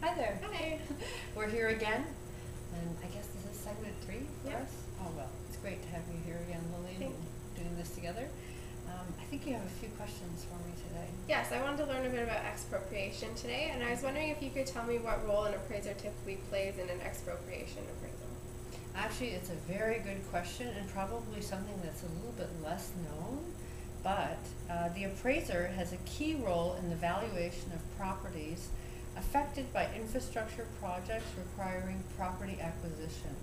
Hi there. Hi. We're here again, and I guess this is segment 3 for Yep. us. Oh well, it's great to have you here again, Lillian, and doing this together. I think you have a few questions for me today. Yes, I wanted to learn a bit about expropriation today, and I was wondering if you could tell me what role an appraiser typically plays in an expropriation appraisal. Actually, it's a very good question and probably something that's a little bit less known, but the appraiser has a key role in the valuation of properties affected by infrastructure projects requiring property acquisition.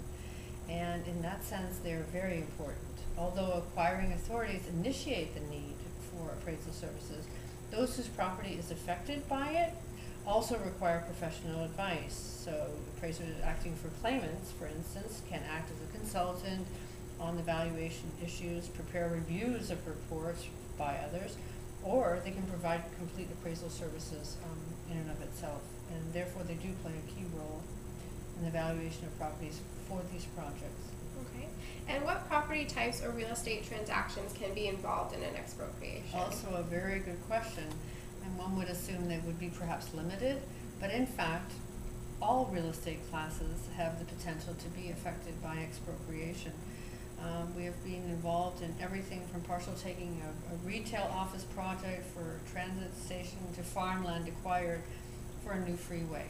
And in that sense, they're very important. Although acquiring authorities initiate the need for appraisal services, those whose property is affected by it also require professional advice. So appraisers acting for claimants, for instance, can act as a consultant on the valuation issues, prepare reviews of reports by others, or they can provide complete appraisal services in and of itself. And therefore they do play a key role in the valuation of properties for these projects. Okay. And what property types or real estate transactions can be involved in an expropriation? Also a very good question, and one would assume they would be perhaps limited, but in fact, all real estate classes have the potential to be affected by expropriation. We have been involved in everything from partial taking of a retail office project for a transit station to farmland acquired for a new freeway.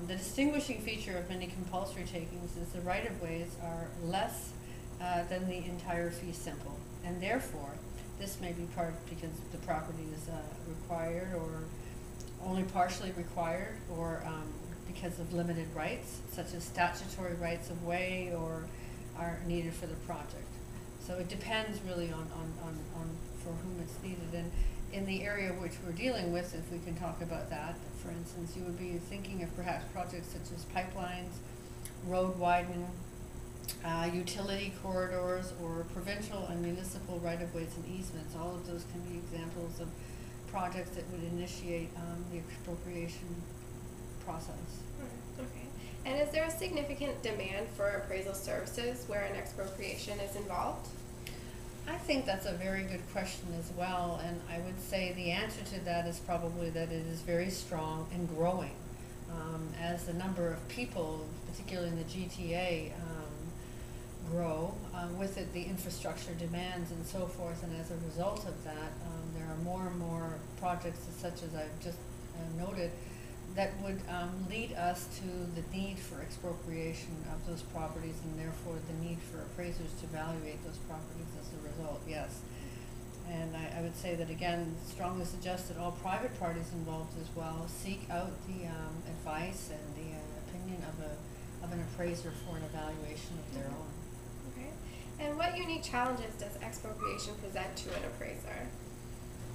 The distinguishing feature of many compulsory takings is the right-of-ways are less than the entire fee simple, and therefore this may be part because the property is required or only partially required, or because of limited rights, such as statutory rights of way or are needed for the project. So it depends really on for whom it's needed. And in the area which we're dealing with, if we can talk about that, for instance, you would be thinking of perhaps projects such as pipelines, road widening, utility corridors, or provincial and municipal right-of-ways and easements. All of those can be examples of projects that would initiate the expropriation process. Okay. And is there a significant demand for appraisal services where an expropriation is involved? I think that's a very good question as well, and I would say the answer to that is probably that it is very strong and growing. As the number of people, particularly in the GTA, grow, with it the infrastructure demands and so forth, and as a result of that, there are more and more projects such as I've just noted that would lead us to the need for expropriation of those properties, and therefore the need for appraisers to evaluate those properties as a result, yes. And I would say that again, strongly suggest that all private parties involved as well seek out the advice and the opinion of an appraiser for an evaluation of their own. Okay. And what unique challenges does expropriation present to an appraiser?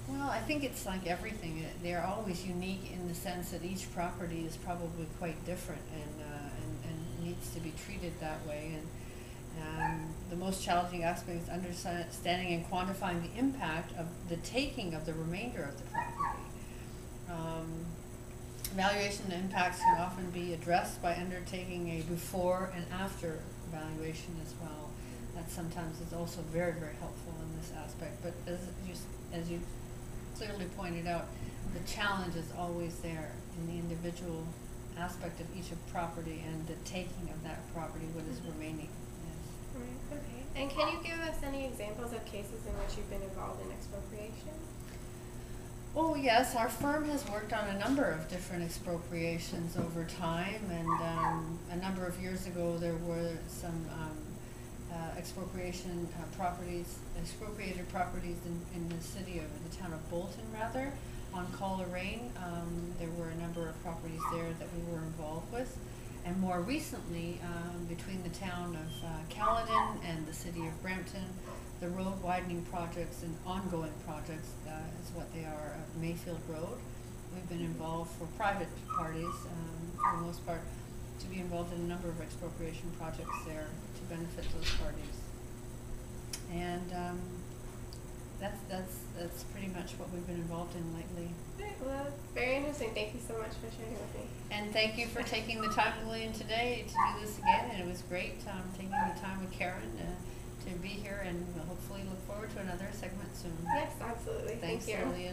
Well, I think it's like everything. They're always unique in the sense that each property is probably quite different and needs to be treated that way. And the most challenging aspect is understanding and quantifying the impact of the taking of the remainder of the property. Valuation impacts can often be addressed by undertaking a before and after evaluation as well. That sometimes is also very, very helpful in this aspect. But as you clearly pointed out, the challenge is always there in the individual aspect of each property and the taking of that property, what is remaining. Yes. Right, okay. And can you give us any examples of cases in which you've been involved in expropriation? Oh yes, our firm has worked on a number of different expropriations over time, and a number of years ago there were some expropriated properties in the city of the town of Bolton, rather, on Coleraine. There were a number of properties there that we were involved with, and more recently, between the town of Caledon and the city of Brampton, the road widening projects and ongoing projects is what they are of Mayfield Road. We've been involved for private parties, for the most part, to be involved in a number of expropriation projects there to benefit those parties. And that's pretty much what we've been involved in lately. Right, well, that's very interesting. Thank you so much for sharing with me. And thank you for taking the time, Lillian, today to do this again. And it was great taking the time with Karin to be here, and we'll hopefully look forward to another segment soon. Yes, absolutely. Thanks, Thank you. Lillian.